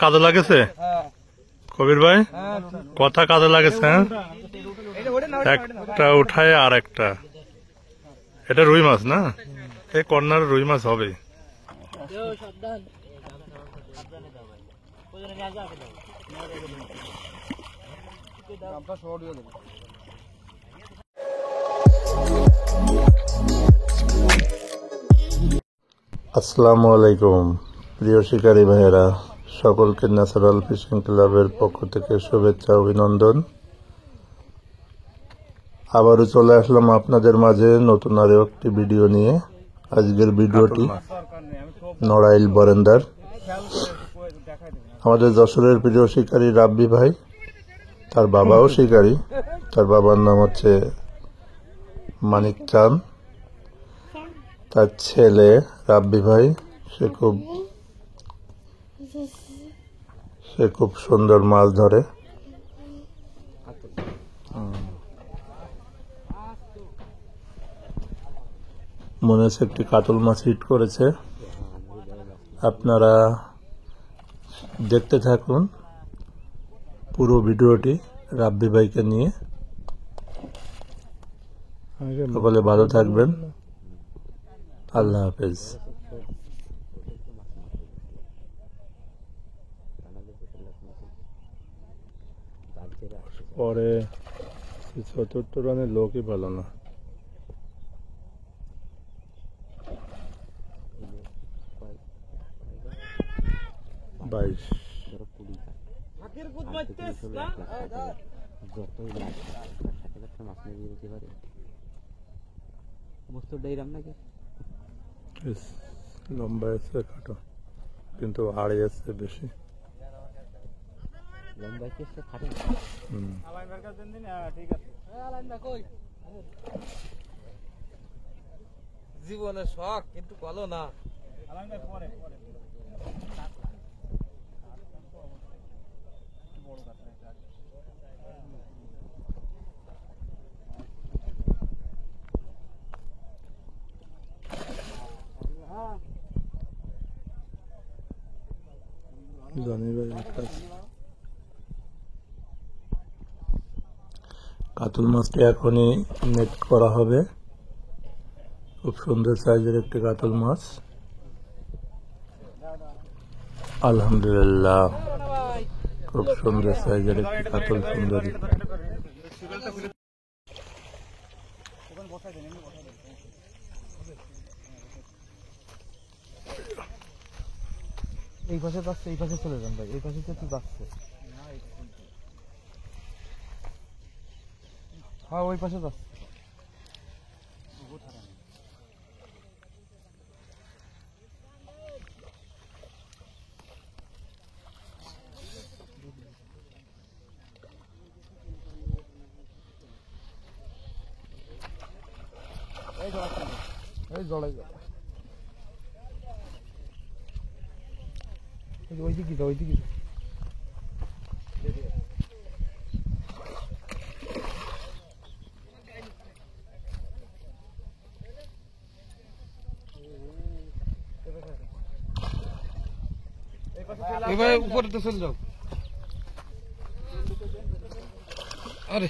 কাজে লাগেছে কবির ভাই, কথা কাজে লাগেছে। একটা উঠায় আর একটা, এটা রুই মাছ না? এই কর্নার রুই মাছ হবে। আসসালামু আলাইকুম প্রিয় শিকারী ভাইয়েরা, সকলকে ন্যাচারাল ফিশিং ক্লাবের পক্ষ থেকে শুভেচ্ছা অভিনন্দন। আবারও চলে আসলাম আপনাদের মাঝে নতুন আরো একটি ভিডিও নিয়ে। আজকের ভিডিওটি নড়াইল বরেন্দার আমাদের যশোরের প্রিয় শিকারী রাব্বি ভাই, তার বাবাও শিকারী। তার বাবার নাম হচ্ছে মানিক চাঁদ। তার ছেলে রাব্বি ভাই, সে খুব সুন্দর মাছ ধরে। মনে হচ্ছে একটি কাতল মাছ হিট করেছে। আপনারা দেখতে থাকুন পুরো ভিডিওটি রাব্বি ভাইকে নিয়ে। সকলে ভালো থাকবেন, আল্লাহ হাফেজ। পরে ৭৪ রানের লোকই ভালো না। বাইশ লম্বা আছে, খাটো কিন্তু হাড়ে আছে বেশি। জীবনের শখ কিন্তু বলো না। জানি ভাই, কাতল মাছটা এখনই নেট করা হবে। খুব সুন্দর সাইজের একটি কাতল মাছ, আলহামদুলিল্লাহ। খুব সুন্দর সাইজের একটি কাতল সুন্দরী। এই পাশে যাচ্ছে, এই পাশে চলে যান ভাই, এই পাশে তো যাচ্ছে। হ্যাঁ ওই পাশে যাচ্ছে। এই জড়াই যাবে, ওই দিকে যাও, ওই দিকে এবার উপরে তো চলে যাও। আরে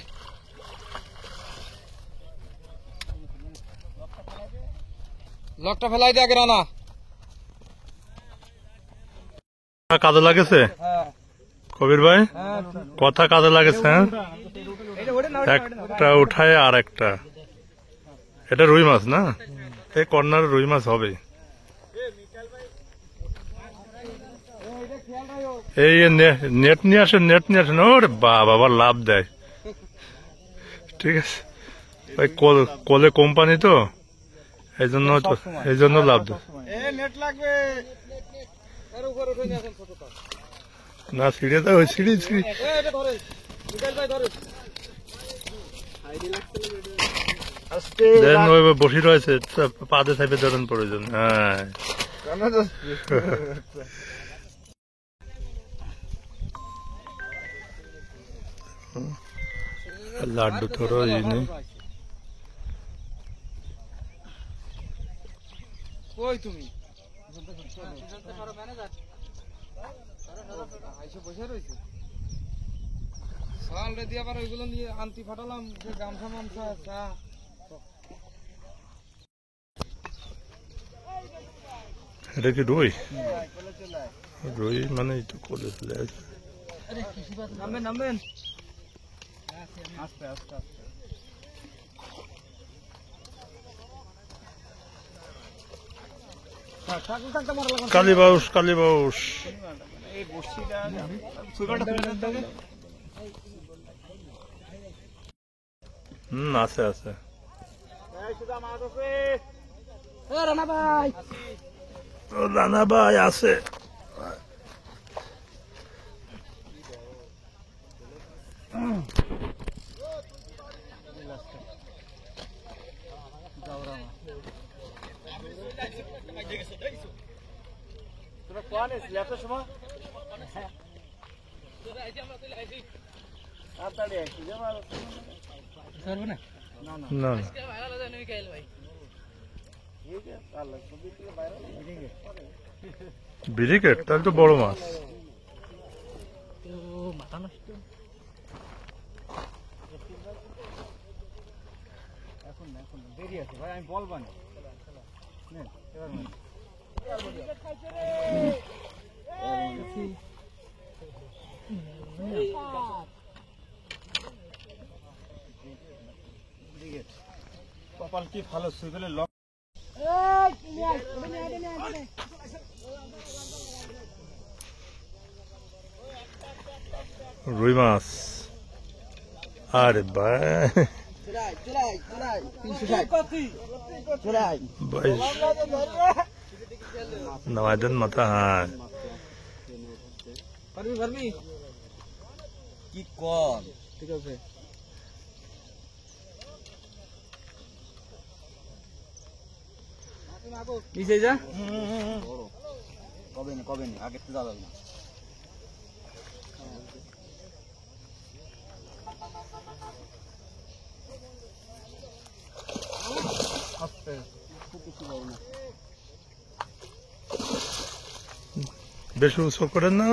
লকটা ফেলাই দে আগে রানা। কাজে লাগেছে কবির ভাই, কথা কাজে লাগেছে। একটা উঠায় আর একটা, এটা রুই মাছ না? এই কর্নার রুই মাছ হবে। এই নেট নিয়ে আসেন, নেট নিয়ে আসেন। ওরে বাবা, লাভ দেয়। ঠিক আছে, ওই কোলে কোম্পানি তো, এই জন্য লাভ দেয় না। ছিঁড়ে দেয়, ওই ছিঁড়ি দেন, ওই বসি রয়েছে, পাদে সাইপে ধরেন প্রয়োজন। হ্যাঁ, লাড্ডু থোড়ো এই নেই। কই তুমি আইসে বসে রয়েছে সাল রে দিয়ে আবার ওইগুলো নিয়ে আনতি ফাটালাম সে গামছা মামছা চা এটা কি রুই রুই মানে এই তো কোলে ফেলে আছে নামবেন নামবেন আস্তে আস্তে আস্তে কালীবাউস কালীবাউস এই বর্ষিটা সুগারটা তুলে দিতে হবে আছে আছে রানা ভাই ও রানা ভাই আছে তোরা কোন এসলি এত সময় তাড়াতাড়ি আসি যে মারো সরব না না না না আজকে ভাইরাল হয়ে নই খাইল ভাই ঠিক আছে আল্লাহ সবই থেকে ভাইরাল হয়ে ব্রিকেট তাহলে তো বড় মাছ তো মাথা নষ্ট এখন না দেরি আছে ভাই আমি বলবো না নেন এবার কপাল কি ভালো সুইবেলে লক রুই মাছ আরে ভাই ভাই নামাই দেন মাথা হ্যাঁ পারবি পারবি কি কর ঠিক আছে নিচে যা কবে না আগে তো যাবে না বেশি উৎসব করেন না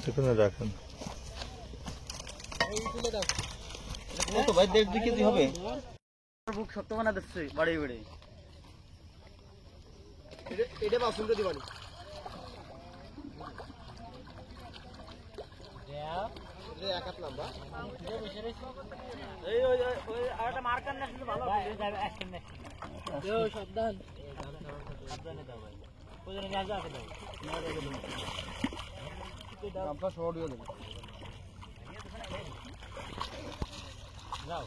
এখানে রাখেন তো ভাই 1.5 কেজি হবে বুক সত্য বানা দিচ্ছে বাড়ি বাড়ি এটা বাসুন করে দিবানি এক হাত লম্বা এই ওই ওই আরেকটা মার্কার নেসলে ভালো হবে যাবে অ্যাকশন নেক্সট দেও সাবধান সাবধানে দাও ভাই কোজনে যা যা দাও না দাও আমরা সরিয়ে দেব যাও